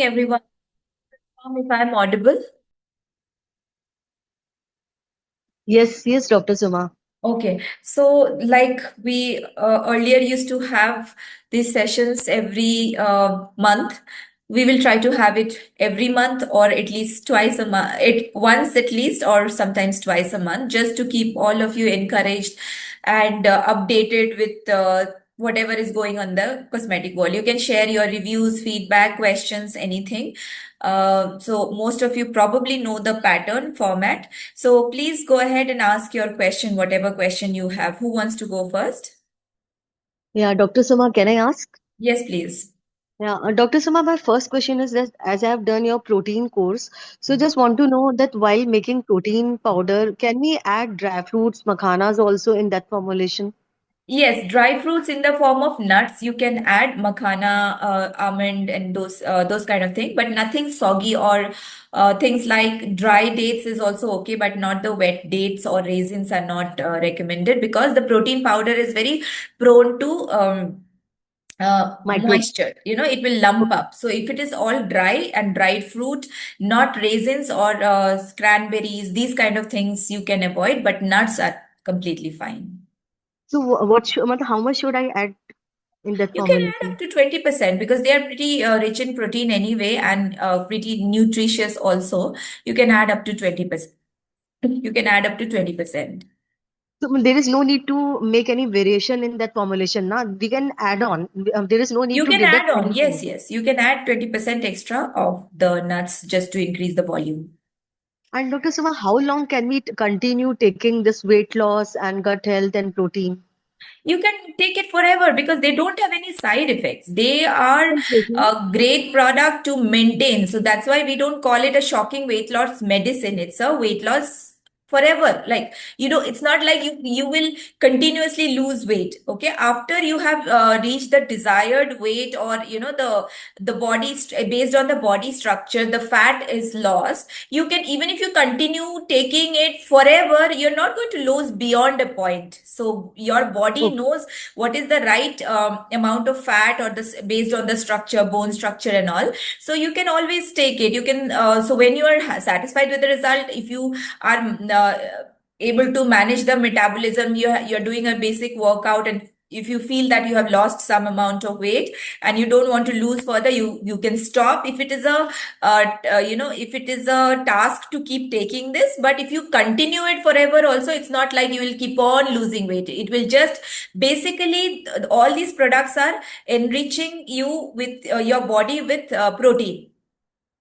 Everyone, if I'm audible. Yes, yes, Dr. Suma. Okay, so like we earlier used to have these sessions every month. We will try to have it every month or at least twice a month, once at least, or sometimes twice a month, just to keep all of you encouraged and updated with whatever is going on the cosmetic world. You can share your reviews, feedback, questions, anything. So most of you probably know the pattern format. So please go ahead and ask your question, whatever question you have. Who wants to go first? Yeah, Dr. Suma, can I ask? Yes, please. Yeah, Dr. Suma, my first question is that as I have done your protein course, so just want to know that while making protein powder, can we add dry fruits, makhanas also in that formulation? Yes, dry fruits in the form of nuts. You can add makhana, almond, and those kind of thing, but nothing soggy or things like dry dates is also okay, but not the wet dates or raisins are not recommended because the protein powder is very prone to Micro. moisture. It will lump up. So if it is all dry and dried fruit, not raisins or cranberries, these kind of things you can avoid, but nuts are completely fine. So how much should I add in that You can add up formulation? to 20% because they are pretty rich in protein anyway and pretty nutritious also. You can add up to 20%. You can add up to 20%. So there is no need to make any variation in that formulation. Now we can add on. There is no need You to can give that add on. Yes, 20%. yes. You can add 20% extra of the nuts just to increase the volume. And Dr. Suma, how long can we continue taking this weight loss and gut health and protein? You can take it forever because they don't have any side effects. They are a great product to maintain. So that's why we don't call it a shocking weight loss medicine. It's a weight loss forever. Like, it's not like you will continuously lose weight. Okay. After you have reached the desired weight or, the based on the body structure, the fat is lost. You can, even if you continue taking it forever, you're not going to lose beyond a point. So your body Okay. knows what is the right amount of fat or this based on the structure, bone structure and all. So you can always take it. You can so when you are satisfied with the result, if you are able to manage the metabolism, you're doing a basic workout, and if you feel that you have lost some amount of weight and you don't want to lose further, you can stop if it is a if it is a task to keep taking this. But if you continue it forever also, it's not like you will keep on losing weight. It will just basically, all these products are enriching you with your body with protein,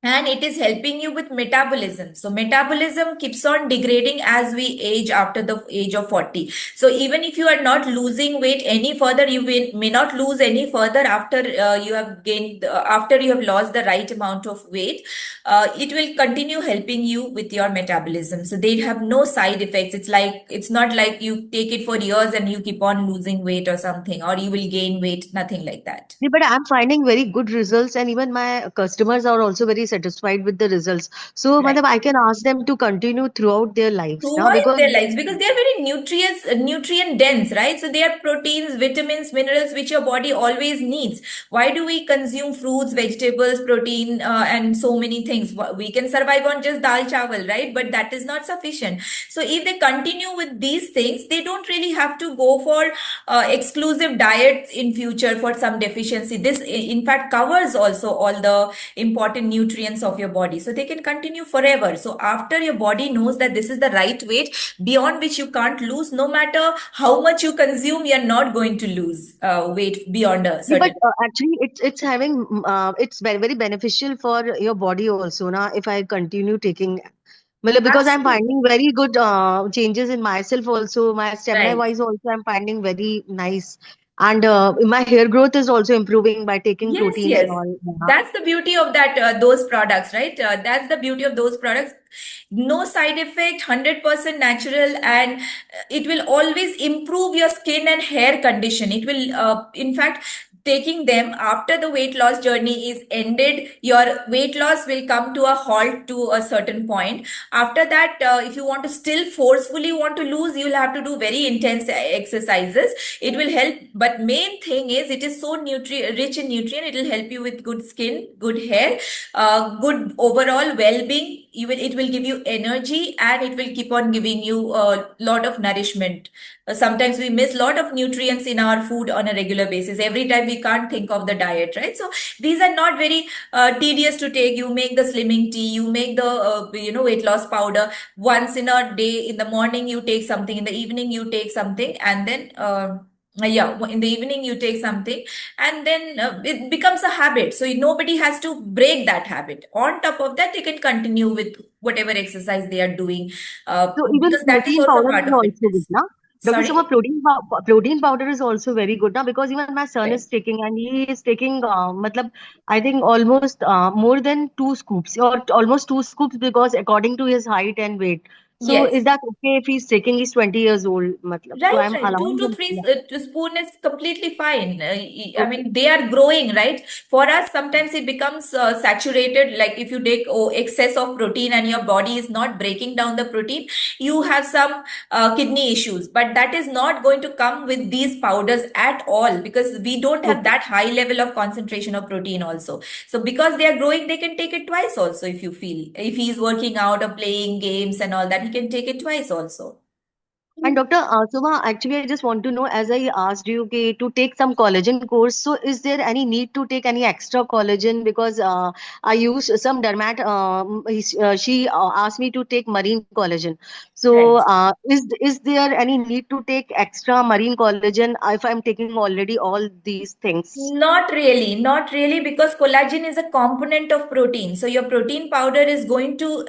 and it is helping you with metabolism. So metabolism keeps on degrading as we age after the age of 40. So even if you are not losing weight any further, you may not lose any further after you have gained after you have lost the right amount of weight. It will continue helping you with your metabolism. So they have no side effects. It's not like you take it for years and you keep on losing weight or something, or you will gain weight, nothing like that. Yeah, but I'm finding very good results, and even my customers are also very satisfied with the results. So, Right. madam, I can ask them to continue throughout their lives now Throughout because their lives, because they are very nutrient dense, right? So they are proteins, vitamins, minerals which your body always needs. Why do we consume fruits, vegetables, protein, and so many things? We can survive on just dal chawal, right? But that is not sufficient. So if they continue with these things, they don't really have to go for exclusive diets in future for some deficiency. This in fact covers also all the important nutrients of your body, so they can continue forever. So after your body knows that this is the right weight beyond which you can't lose, no matter how much you consume, you're not going to lose weight beyond a yeah, but certain. actually it's having it's very very beneficial for your body also now if I continue taking. Well, because I'm Absolutely. finding very good changes in myself also. My stamina Right. wise also I'm finding very nice, and my hair growth is also improving by taking Yes, proteins and yes. all. Yeah. That's the beauty of that, those products, right? That's the beauty of those products. No side effect, 100% natural, and it will always improve your skin and hair condition. It will, in fact, taking them after the weight loss journey is ended, your weight loss will come to a halt to a certain point. After that, if you want to still forcefully want to lose, you'll have to do very intense exercises. It will help, but main thing is it is so rich in nutrient. It will help you with good skin, good hair, good overall well-being. It will give you energy, and it will keep on giving you a lot of nourishment. Sometimes we miss a lot of nutrients in our food on a regular basis. Every time we can't think of the diet, right? So these are not very tedious to take. You make the slimming tea, you make the weight loss powder once in a day. In the morning you take something, in the evening you take something, and then yeah, in the evening you take something, and then it becomes a habit. So nobody has to break that habit. On top of that, they can continue with whatever exercise they are doing, So even because that is protein also powder part is of also good, fitness. na? Dr. Soma, Sorry? protein powder is also very good now, because even my son Right. is taking, and he is taking, matlab, I think almost more than 2 scoops, or almost 2 scoops, because according to his height and weight. So is Yes. that okay if he's taking? He's 20 years old, matlab. So Right, I'm right. Two allowing to him. three Yeah. spoon is completely fine. I Okay. mean, they are growing, right? For us, sometimes it becomes saturated. Like if you take excess of protein and your body is not breaking down the protein, you have some kidney issues. But that is not going to come with these powders at all, because we don't have Okay. that high level of concentration of protein also. So because they are growing, they can take it twice also if you feel. If he is working out or playing games and all that, he can take it twice also. And Dr. Soma, actually, I just want to know, as I asked you okay, to take some collagen course, so is there any need to take any extra collagen? Because I use some dermat, she asked me to take marine collagen. So Right. is there any need to take extra marine collagen if I'm taking already all these things? Not really, not really, because collagen is a component of protein. So your protein powder is going to,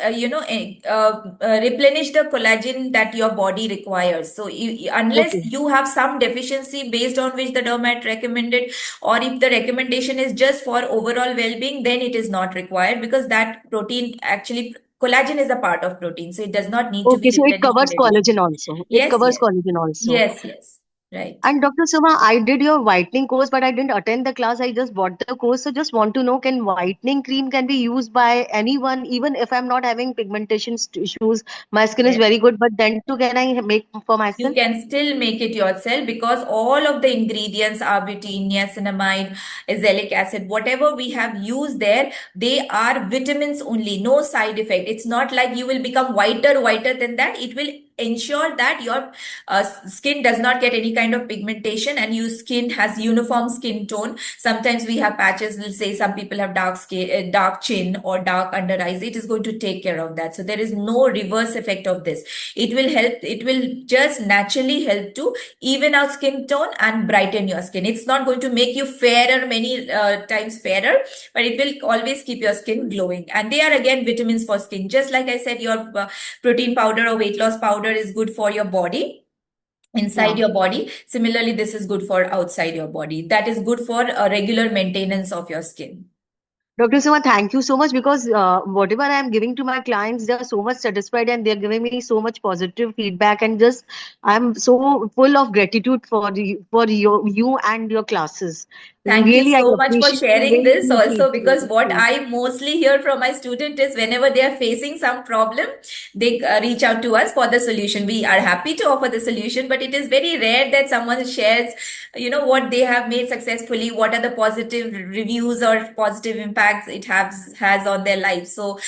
replenish the collagen that your body requires. So unless Okay. you have some deficiency based on which the dermat recommended, or if the recommendation is just for overall well-being, then it is not required, because that protein actually, collagen is a part of protein, so it does not need to be Okay, so it replenished with covers addition. collagen also. It Yes, covers yes, collagen also. yes, yes, right. And Dr. Suma, I did your whitening course, but I didn't attend the class. I just bought the course. So just want to know, can whitening cream can be used by anyone, even if I'm not having pigmentation issues? My skin is Yes. very good, but then too, can I make for You myself? can still make it yourself, because all of the ingredients, arbutin, niacinamide, azelaic acid, whatever we have used there, they are vitamins only, no side effect. It's not like you will become whiter than that. It will ensure that your skin does not get any kind of pigmentation, and your skin has uniform skin tone. Sometimes we have patches, let's say some people have dark skin, dark chin or dark under eyes. It is going to take care of that. So there is no reverse effect of this. It will just naturally help to even out skin tone and brighten your skin. It's not going to make you fairer, many times fairer, but it will always keep your skin glowing. And they are again vitamins for skin. Just like I said, your protein powder or weight loss powder is good for your body, inside Yeah. your body. Similarly, this is good for outside your body. That is good for a regular maintenance of your skin. Dr. Suma, thank you so much, because whatever I'm giving to my clients, they're so much satisfied and they're giving me so much positive feedback, and just I'm so full of gratitude for you and your classes. Thank you Really, I so much for appreciate you. sharing Really this appreciate also, because what you. I mostly hear from my student is whenever they are facing some problem, they reach out to us for the solution. We are happy to offer the solution, but it is very rare that someone shares, what they have made successfully, what are the positive reviews or positive impacts it has on their life. So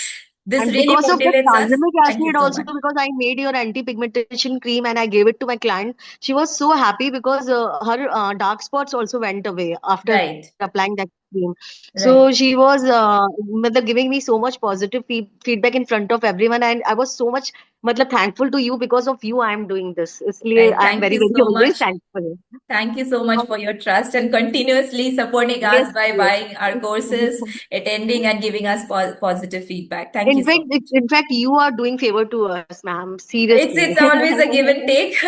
this And really because of the motivates us. tranexamic Thank you acid, so also much. because I made your anti-pigmentation cream and I gave it to my client, she was so happy because her dark spots also went away after Right, applying that cream. So she right. was matlab, giving me so much positive feedback in front of everyone, and I was so much matlab, thankful to you. Because of you, I am doing this. इसलिए Right. I am Thank very, you very so always much. thankful. Thank you so much for your trust and continuously supporting Yes, us by yes. buying our courses, attending, and giving us positive feedback. Thank you In so fact, much. in fact, you are doing favor to us, ma'am. It's Seriously. it's always a give and take.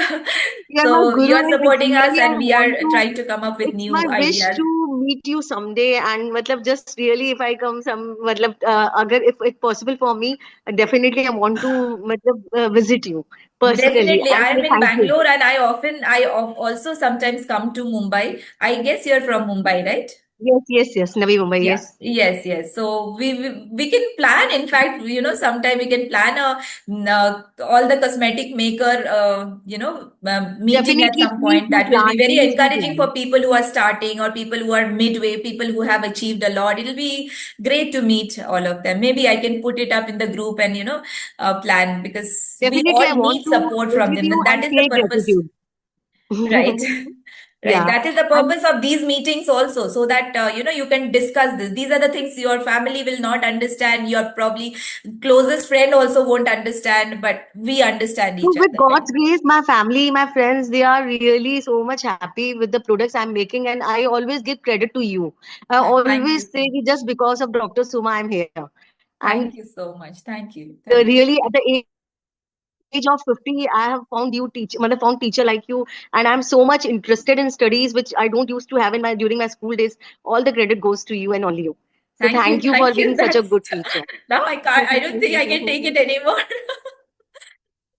You're my So you guru, are and it's supporting us, really I and we want are to. trying to come up with It's my new wish ideas. to meet you someday, and matlab, just really if I come some matlab, agar if it's possible for me, definitely I want to matlab, visit you. personally. Definitely. I am And in thank you. Bangalore and also sometimes come to Mumbai. I guess you're from Mumbai, right? Yes. Navi Mumbai, Yeah, yes. yes. So we can plan. In fact, sometime we can plan all the cosmetic maker, meeting at Definitely, some please point. do That will be plan. very Please do encouraging for plan. people who are starting or people who are midway, people who have achieved a lot. It'll be great to meet all of them. Maybe I can put it up in the group and plan because we Definitely, I all want need to support from visit them. you And that and is the say purpose. Right. gratitude. Right. Yeah. That is the And purpose of these meetings also, so that you can discuss this. These are the things your family will not understand. Your probably closest friend also won't understand, but we understand so each with other, right? God's grace, my family, my friends, they are really so much happy with the products I'm making, and I always give credit to you. I Thank you always so say कि much. just because of Dr. Suma, I'm here. And Thank you so much. Thank you. Thank you. really, at the age of 50, I have found you teacher, मतलब found teacher like you, and I'm so much interested in studies, which I don't used to have in my during my school days. All the credit goes to you and only you. So Thank you. thank you for Thank being you. such a That's good teacher. now I can't. I don't think I can take it anymore.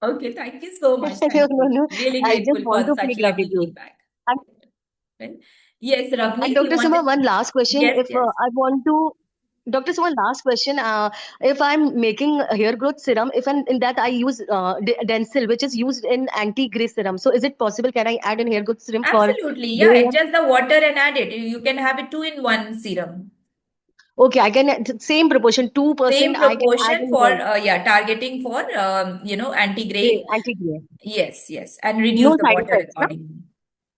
Okay. Thank you so much. Thank you. No. Really I just grateful want for to pay such lovely gratitude. feedback. And, Right? Yes, and Ravneet, you Dr. Suma, wanted. one last question. Yes. If Yes. I want to, Dr. Suma, last question. If I'm making a hair growth serum, if in that I use Densil, which is used in anti-gray serum, so is it possible? Can I add in hair growth serum for Absolutely. Yeah. gray hair? Adjust the water and add it. You can have it two in one serum. Okay, I can same proportion, Same 2% I can add proportion in for, the targeting for, gray, anti-gray. anti-gray. Yes. And reduce No the side water effects, no? accordingly.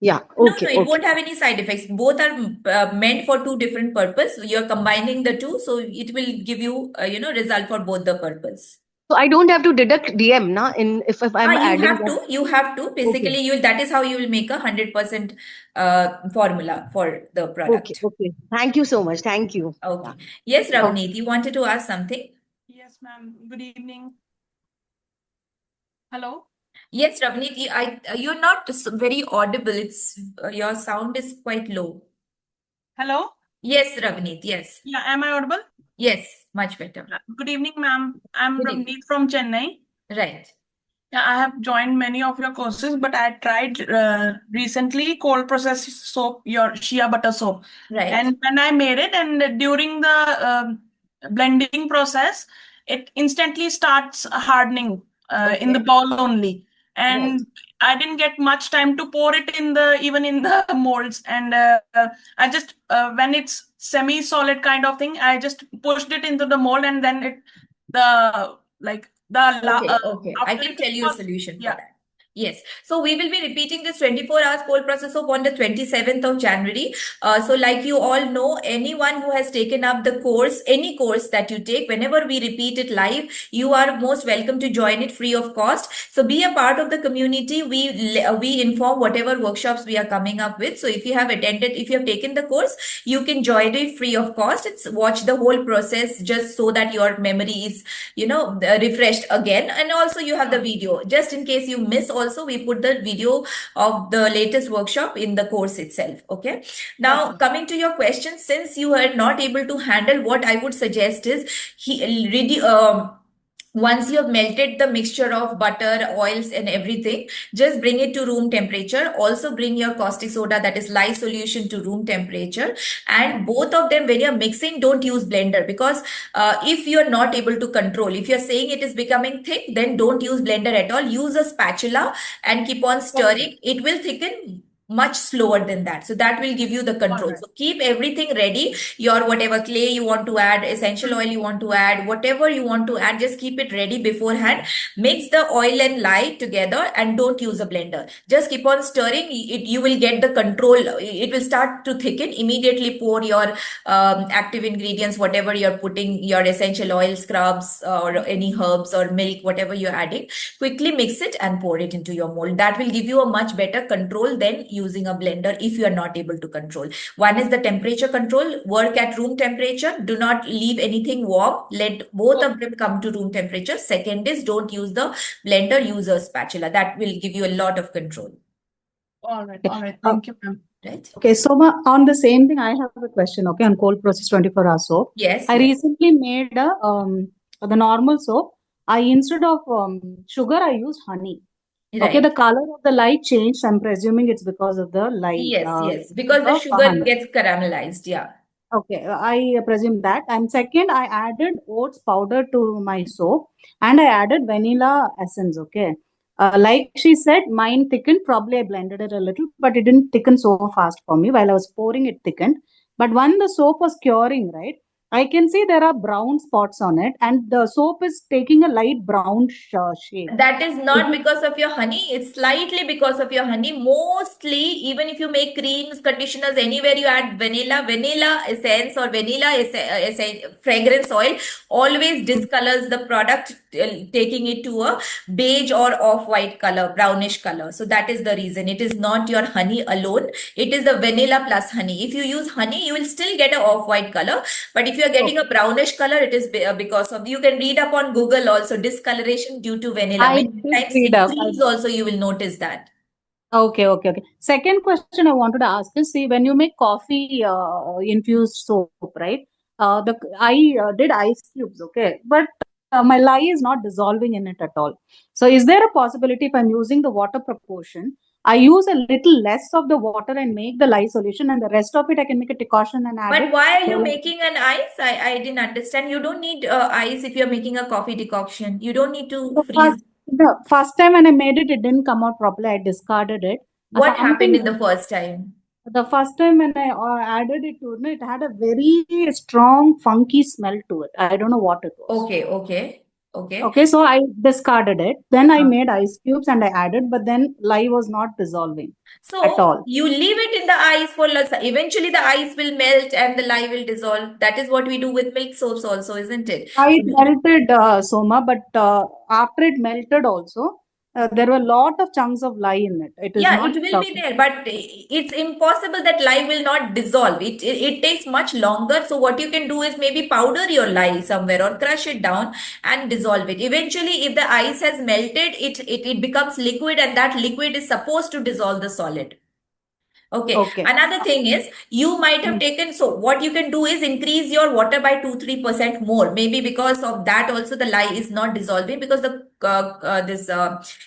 Yeah, No, okay, it okay. won't have any side effects. Both are meant for two different purpose. You're combining the two, so it will give you, result for both the purpose. So I don't have to deduct DM, na, in if I'm You adding have that. to. You have to. Okay, Basically, that is how you will make 100% formula for the product. okay. Thank you so much. Thank you. Yeah. Okay. Yes, Okay. Ravneet, you wanted to ask something? Yes, ma'am. Good evening. Hello? Yes, Ravneet, you're not very audible. Your sound is quite low. Hello? Yes, Ravneet. Yes. Yeah, am I audible? Yes, much better. Good evening, ma'am. I'm Good evening. Ravneet from Chennai. Right. Yeah, I have joined many of your courses, but I tried recently cold processed soap, your shea butter soap. Right. And when I made it, and during the blending process, it instantly starts hardening in the Okay. bowl only. Right. And I didn't get much time to pour it in the even in the molds. And I just when it's semi-solid kind of thing, I just pushed it into the mold, and then the like the Okay. I after can it tell you a was, solution for yeah. that. Yes. So we will be repeating this 24 hours cold process soap on the 27th of January. So like you all know, anyone who has taken up the course, any course that you take, whenever we repeat it live, you are most welcome to join it free of cost. So be a part of the community. We inform whatever workshops we are coming up with. So if you have attended, if you have taken the course, you can join it free of cost. It's watch the whole process just so that your memory is refreshed again, and also you have the video just in case you miss. Also, we put the video of the latest workshop in the course itself. Okay, now Okay. coming to your question, since you are not able to handle, what I would suggest is once you have melted the mixture of butter, oils, and everything, just bring it to room temperature. Also, bring your caustic soda, that is lye solution, to room temperature. And both of them, when you're mixing, don't use blender, because if you're not able to control, if you're saying it is becoming thick, then don't use blender at all. Use a spatula and keep on Okay. stirring. It will thicken much slower than that, so that will give you the All control. right. So keep everything ready. Your whatever clay you want to add, essential oil you want to add, whatever you want to add, just keep it ready beforehand. Mix the oil and lye together and don't use a blender. Just keep on stirring it. You will get the control. It will start to thicken. Immediately pour your active ingredients, whatever you're putting, your essential oil, scrubs, or any herbs or milk, whatever you're adding. Quickly mix it and pour it into your mold. That will give you a much better control than using a blender if you are not able to control. One is the temperature control. Work at room temperature. Do not leave anything warm. Let both of them come to room temperature. Second is, don't use the blender, use a spatula. That will give you a lot of control. All right. Okay. All right. Thank you, ma'am. Right? Okay, so on the same thing, I have a question, okay, on cold process 24-hour soap. Yes, I yes. recently made the normal soap. Instead of sugar, I used honey. Okay, Right. the color of the light changed. I'm presuming it's because of the light, Yes, because the of sugar honey. gets caramelized. Yeah. Okay, I presume that. And second, I added oats powder to my soap and I added vanilla essence. Okay. Like she said, mine thickened. Probably I blended it a little, but it didn't thicken so fast for me. While I was pouring, it thickened. But when the soap was curing, right, I can see there are brown spots on it, and the soap is taking a light brown shade. That is Is not it because of your honey. It's slightly because of your honey. Mostly, even if you make creams, conditioners, anywhere you add vanilla essence or fragrance oil, always discolors the product, taking it to a beige or off-white color, brownish color. So that is the reason. It is not your honey alone. It is the vanilla plus honey. If you use honey, you will still get a off-white color. But if you are getting a okay? brownish color, it is because of, you can read up on Google also, discoloration due to vanilla. I Many did times read in up. creams also you will notice that. Okay. Second question I wanted to ask is, see, when you make coffee infused soap, right? The I did ice cubes, okay, but my lye is not dissolving in it at all. So, is there a possibility if I'm using the water proportion, I use a little less of the water and make the lye solution, and the rest of it I can make a decoction and add But it? why are you So, making an ice? I didn't understand. You don't need ice if you're making a coffee decoction. You don't need to freeze. the first time when I made it, it didn't come out properly. I discarded it. What happened Something in the first time? The first time when I added it to it, it had a very strong, funky smell to it. I don't know what it was. Okay. Okay, so I discarded it. Then I Uh, made ice cubes and I added, but then lye was not dissolving at So all. you leave it in the ice for eventually the ice will melt and the lye will dissolve. That is what we do with milk soaps also, isn't it? It So melted, Soma, but after it melted also, there were a lot of chunks of lye in it. It is yeah, it not will be there, but it's impossible that lye will not dissolve. It takes much longer. So what you can do is maybe powder your lye somewhere or crush it down and dissolve it. Eventually, if the ice has melted, it becomes liquid, and that liquid is supposed to dissolve the solid. Okay. okay. Another thing is you might have Mm. taken, so what you can do is increase your water by 2-3% more. Maybe because of that also the lye is not dissolving because the this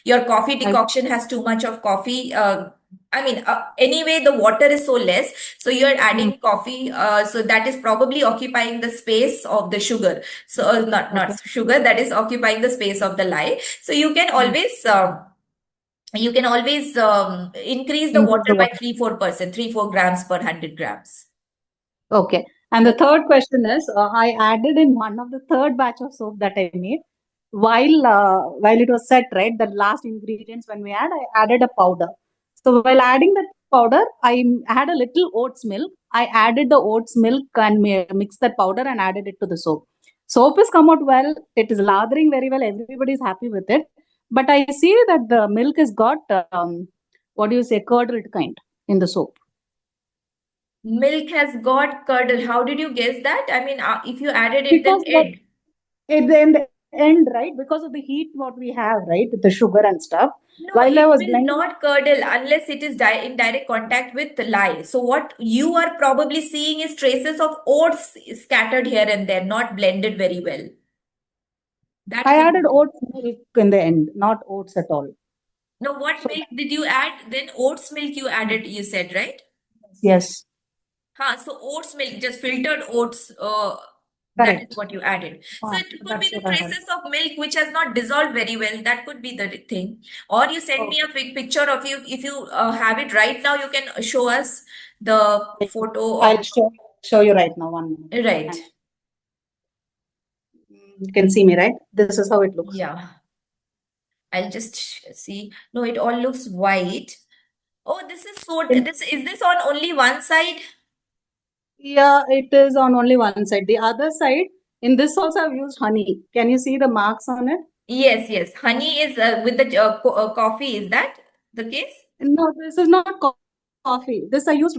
your coffee I, decoction has too much of coffee. Anyway, the water is so less, so you're mm, adding coffee. So that is probably occupying the space of the sugar. So not okay. sugar, that is occupying the space of the lye. So Mm. you can always increase the Increase water the by water. 3-4%, 3-4 grams per 100 grams. Okay. And the third question is, I added in one of the third batch of soap that I made, while it was set, right, the last ingredients when we I added a powder. So while adding that powder, I had a little oats milk. I added the oats milk and mixed that powder and added it to the soap. Soap has come out well. It is lathering very well. Everybody is happy with it. But I see that the milk has got, what do you say, curdled kind in the soap. Milk has got curdle. How did you guess that? I mean, if you added it, then Because what it. in the end, right? Because of the heat, what we have, right, with the sugar and stuff. No, While I it was will blending, not curdle unless it is in direct contact with the lye. So what you are probably seeing is traces of oats scattered here and there, not blended very well. That I could added be. oats milk in the end, not oats at all. Now, what So milk did you add? Then oats milk you added, you said, right? yes, So oats milk, just filtered oats, that is correct. what you added. So it could be That's the what I had. traces of milk which has not dissolved very well. That could be the thing. Or you send me a Okay. picture of you. If you have it right now, you can show us the photo I'll of, show you right now. 1 minute. right. You can see me, right? This is how it looks. Yeah. I'll just see. No, it all looks white. Oh, this is is this on only one side? Yeah, it is on only one side. The other side, in this also I've used honey. Can you see the marks on it? Yes. Honey is with the coffee. Is that the case? No, this is not coffee. This I used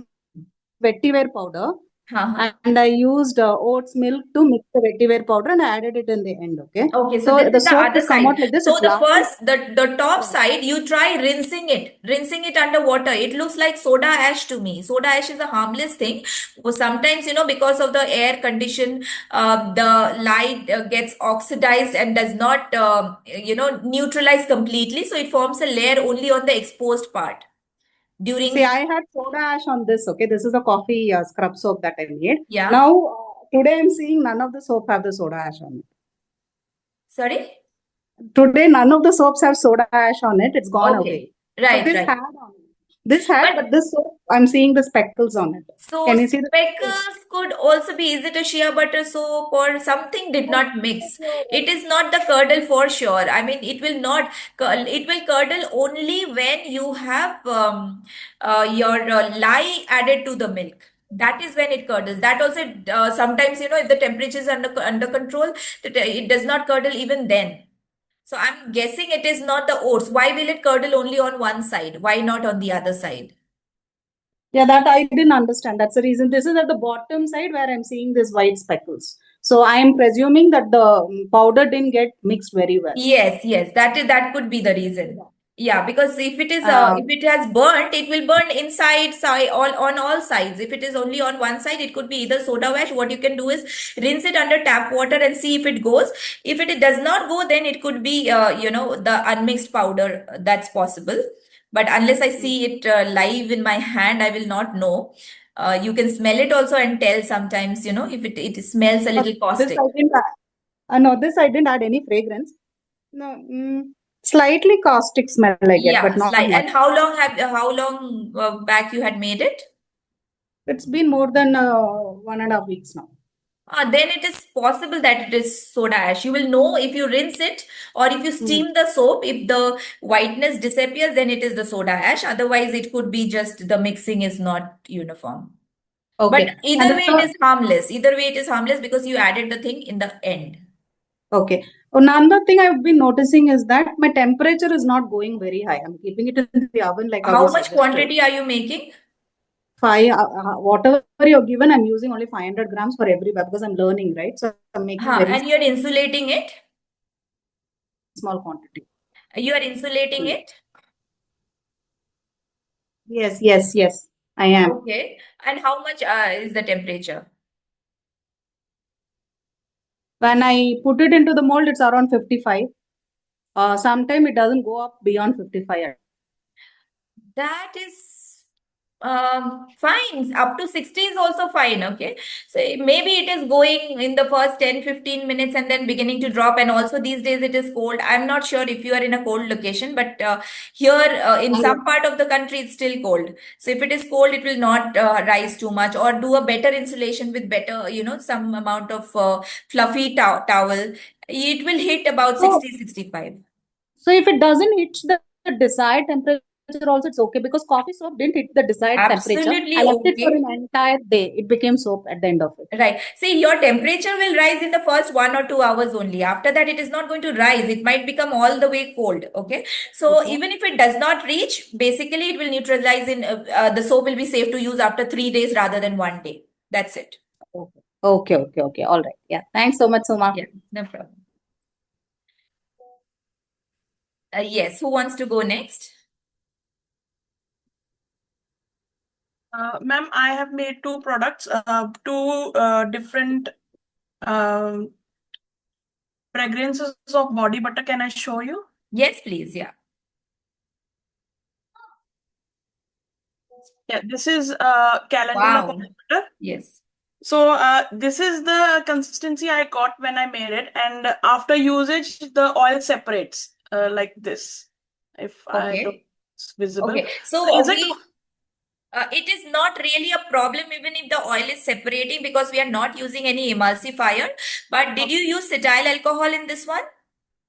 vetiver powder. Uh-huh. and I used oats milk to mix the vetiver powder and I added it in the end. Okay. Okay, so So this the is the soap other has come side. out like this. So It's the lasting. first, the top Yeah. side, you try rinsing it under water. It looks like soda ash to me. Soda ash is a harmless thing. Sometimes, because of the air condition, the light gets oxidized and does not, neutralize completely. So it forms a layer only on the exposed part See, during, I had soda ash on this. Okay, this is a coffee scrub soap that I made. yeah. Now, today I'm seeing none of the soap have the soda ash on it. Sorry? Today, none of the soaps have soda ash on it. It's gone away. Okay, But right, this right. had on it. This had, But but this soap, I'm seeing the speckles on it. so Can you see the speckles? speckles could also be, is it a shea butter soap or something did not mix? It is not the curdle for sure. I mean, it will not, it will curdle only when you have your lye added to the milk. That is when it curdles. That also, sometimes, if the temperature is under control, it does not curdle even then. So I'm guessing it is not the oats. Why will it curdle only on one side? Why not on the other side? Yeah, that I didn't understand. That's the reason. This is at the bottom side where I'm seeing these white speckles. So I am presuming that the powder didn't get mixed very well. Yes, that could be the reason. Yeah, because if it is Uh, if it has burnt, it will burn inside, side, all on all sides. If it is only on one side, it could be either soda ash. What you can do is rinse it under tap water and see if it goes. If it does not go, then it could be the unmixed powder. That's possible. But unless I see it live in my hand, I will not know. You can smell it also and tell sometimes, if it smells a little this caustic. I didn't add. No, this I didn't add any fragrance. No, slightly caustic smell I get, but Yeah, not slide. much. And how long back you had made it? It's been more than 1.5 weeks now. Then it is possible that it is soda ash. You will know if you rinse it or if you steam the soap. If the whiteness disappears, then it is the soda ash. Otherwise, it could be just the mixing is not uniform. But Okay. either And way, it is harmless. Either way, it is harmless because you added the thing in the end. okay. Another thing I've been noticing is that my temperature is not going very high. I'm keeping it in the oven like how How you much suggested. quantity are you making? Whatever you're given, I'm using only 500 grams for every bag because I'm learning, right? So I'm making very And you're insulating it? small quantity. You are insulating it? Yes, I am. Okay. And how much is the temperature? When I put it into the mold, it's around 55. Sometime it doesn't go up beyond 55. That is fine. Up to 60 is also fine. Okay. So maybe it is going in the first 10-15 minutes and then beginning to drop. And also these days it is cold. I'm not sure if you are in a cold location, but here in some part of the country it's still cold. So if it is cold, it will not rise too much, or do a better insulation with better, some amount of fluffy towel. It will hit about So, 60-65. so if it doesn't hit the desired temperature also, it's okay because coffee soap didn't hit the desired temperature. Absolutely I left it for okay. an entire day. It became soap at the end of it. Right. See, your temperature will rise in the first 1 or 2 hours only. After that, it is not going to rise. It might become all the way cold. Okay. So Okay. even if it does not reach, basically it will neutralize in the soap will be safe to use after 3 days rather than one day. That's it. Okay. All right. Yeah. Thanks so much, Soma. Yeah, no problem. Yes. Who wants to go next? Ma'am, I have made two products, two different fragrances of body butter. Can I show you? Yes, please. Yeah. Yeah, this is calendula Wow. body butter. Yes. So this is the consistency I got when I made it, and after usage, the oil separates like this. If I don't, Okay. it's visible. Okay. So Is it? it is not really a problem even if the oil is separating because we are not using any emulsifier. But did you use cetyl alcohol in this one?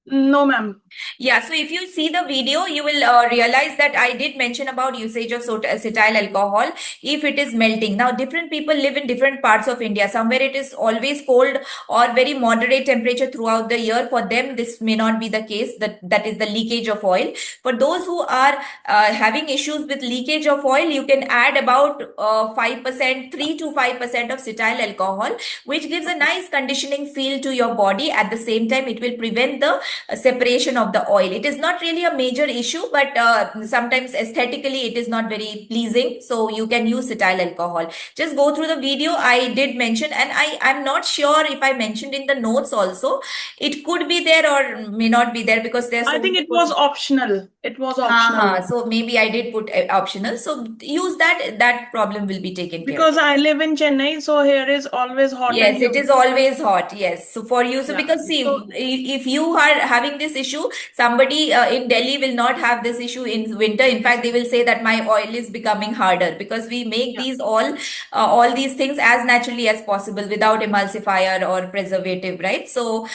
No, ma'am. Yeah, so if you see the video, you will realize that I did mention about usage of acetyl alcohol if it is melting. Now, different people live in different parts of India. Somewhere it is always cold or very moderate temperature throughout the year. For them, this may not be the case. That is the leakage of oil. For those who are having issues with leakage of oil, you can add about 5%, 3 to 5% of cetyl alcohol, which gives a nice conditioning feel to your body. At the same time, it will prevent the separation of the oil. It is not really a major issue, but sometimes aesthetically it is not very pleasing. So you can use cetyl alcohol. Just go through the video. I did mention, and I'm not sure if I mentioned in the notes also. It could be there or may not be there because there's I think it was optional. It was optional. So maybe I did put optional. So use that. That problem will be taken care of. Because I live in Chennai, so here is always hot and Yes, it humid. is always hot. Yes. So for you, so Yeah. because see, So if you are having this issue, somebody in Delhi will not have this issue in winter. In fact, they will say that my oil is becoming harder because we make yeah. these all these things as naturally as possible without emulsifier or preservative, right? So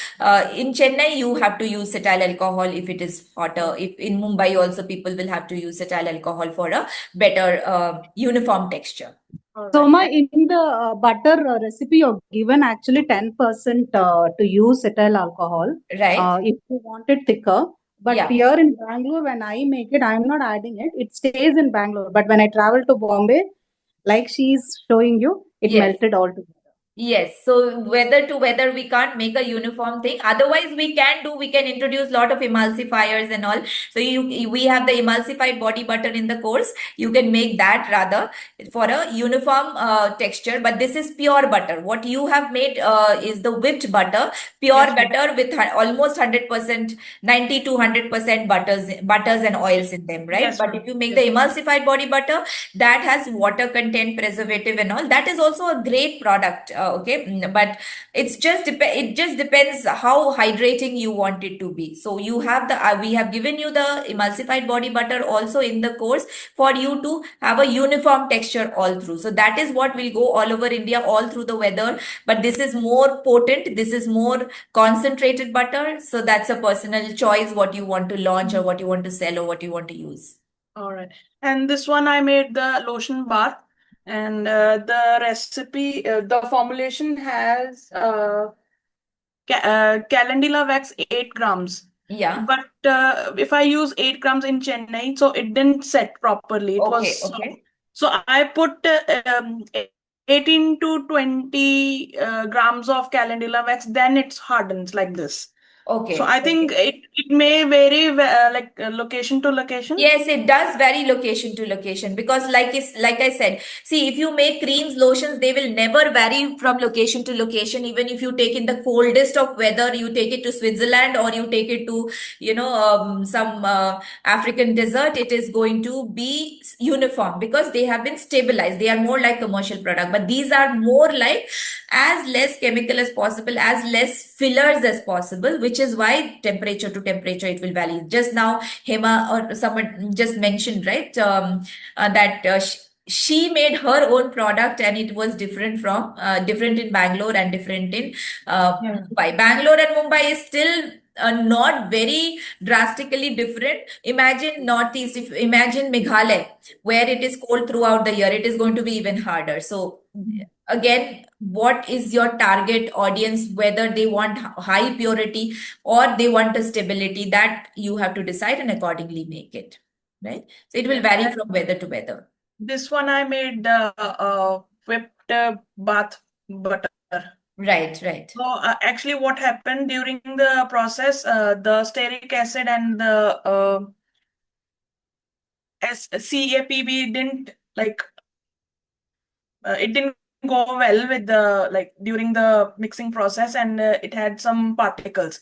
in Chennai, you have to use cetyl alcohol if it is hotter. If in Mumbai also, people will have to use cetyl alcohol for a better uniform texture. All So, right. in the butter recipe, you're given actually 10% to use cetyl alcohol Right? if you want it thicker. But Yeah. here in Bangalore, when I make it, I'm not adding it. It stays in Bangalore. But when I travel to Bombay, like she's showing you, it Yes. melted all together. Yes, so whether to whether we can't make a uniform thing. Otherwise, we can introduce lot of emulsifiers and all. So we have the emulsified body butter in the course. You can make that rather for a uniform texture. But this is pure butter. What you have made is the whipped butter, pure Yes, ma'am. butter with almost 100%, 90 to 100% butters and oils in them, right? Yes, But ma'am. if you make Yes. the emulsified body butter, that has water content, preservative and all, that is also a great product. Okay, but it just depends how hydrating you want it to be. So you have we have given you the emulsified body butter also in the course for you to have a uniform texture all through. So that is what will go all over India all through the weather. But this is more potent, this is more concentrated butter. So that's a personal choice what you want to launch or what you want to sell or what you want to use. All right. And this one I made the lotion bath, and the recipe, the formulation has calendula wax 8 grams. Yeah. But if I use 8 grams in Chennai, so it didn't set properly. It Okay, was okay. so I put 18 to 20 grams of calendula wax, then it hardens like this. Okay. So I think it may vary like location to location. Yes, it does vary location to location because like I said, see, if you make creams, lotions, they will never vary from location to location. Even if you take in the coldest of weather, you take it to Switzerland or you take it to, some African desert, it is going to be uniform because they have been stabilized. They are more like commercial product, but these are more like as less chemical as possible, as less fillers as possible, which is why temperature to temperature it will vary. Just now, Hema or someone just mentioned, right, that she made her own product and it was different from different in Bangalore and different in Mumbai. Bangalore and Mumbai is still not very drastically different. Imagine Northeast, if imagine Meghalaya, where it is cold throughout the year, it is going to be even harder. So again, what is your target audience, whether they want high purity or they want a stability, that you have to decide and accordingly make it, right? So it will vary from weather to weather. This one I made whipped bath butter. Right. So actually what happened during the process, the stearic acid and the CAPB didn't like it didn't go well with the during the mixing process, and it had some particles.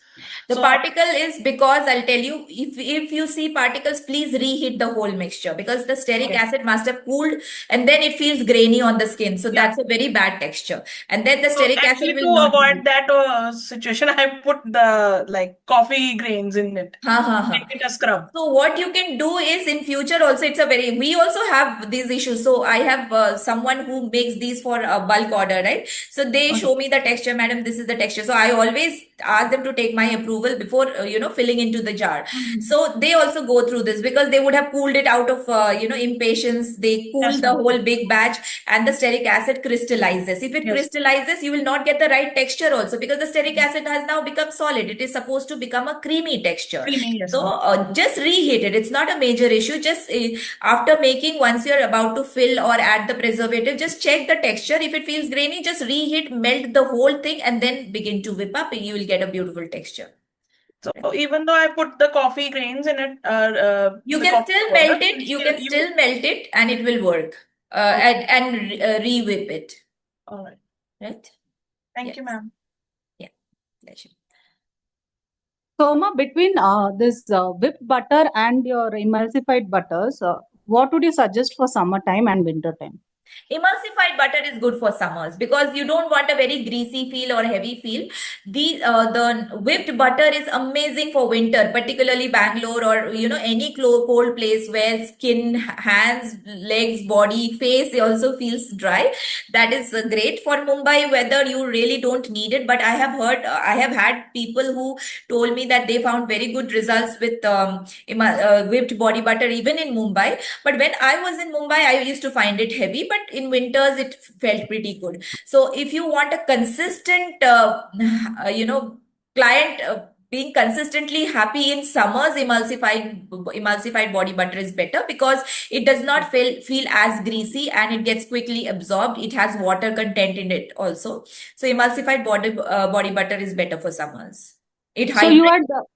The So particle is because I'll tell you, if you see particles, please reheat the whole mixture because the stearic acid must have cooled and then it feels grainy on the skin. So that's a very bad texture. And then the stearic acid actually will to not avoid that situation, I put the coffee grains in it. Make it a scrub. So what you can do is in future also, we also have these issues. So I have someone who makes these for a bulk order, right? So they show me the texture, madam, this is the texture. So I always ask them to take my approval before filling into the jar. So they also go through this because they would have cooled it out of impatience. They cool Yes, the ma'am. whole big batch, and the stearic acid crystallizes. If it Yes. crystallizes, you will not get the right texture also, because the stearic acid has now become solid. It is supposed to become a creamy texture. Creamy, yes, So ma'am. just reheat it. It's not a major issue. Just after making, once you're about to fill or add the preservative, just check the texture. If it feels grainy, just reheat, melt the whole thing, and then begin to whip up. You will get a beautiful texture. So even though I put the coffee grains in it, You the can coffee still powder, melt it. You still can still melt it, and it will work. And re-whip it. All right. Right? Thank you, Yes. ma'am. Yeah. Pleasure. Soma, between this whipped butter and your emulsified butters, what would you suggest for summertime and winter time? Emulsified butter is good for summers because you don't want a very greasy feel or heavy feel. The whipped butter is amazing for winter, particularly Bangalore or any cold place where skin, hands, legs, body, face also feels dry. That is great. For Mumbai weather, you really don't need it. But I have heard, I have had people who told me that they found very good results with whipped body butter even in Mumbai. But when I was in Mumbai, I used to find it heavy, but in winters it felt pretty good. So if you want a consistent, client being consistently happy in summers, emulsified body butter is better because it does not feel as greasy, and it gets quickly absorbed. It has water content in it also. So emulsified body butter is better for summers. It So you hydrates. are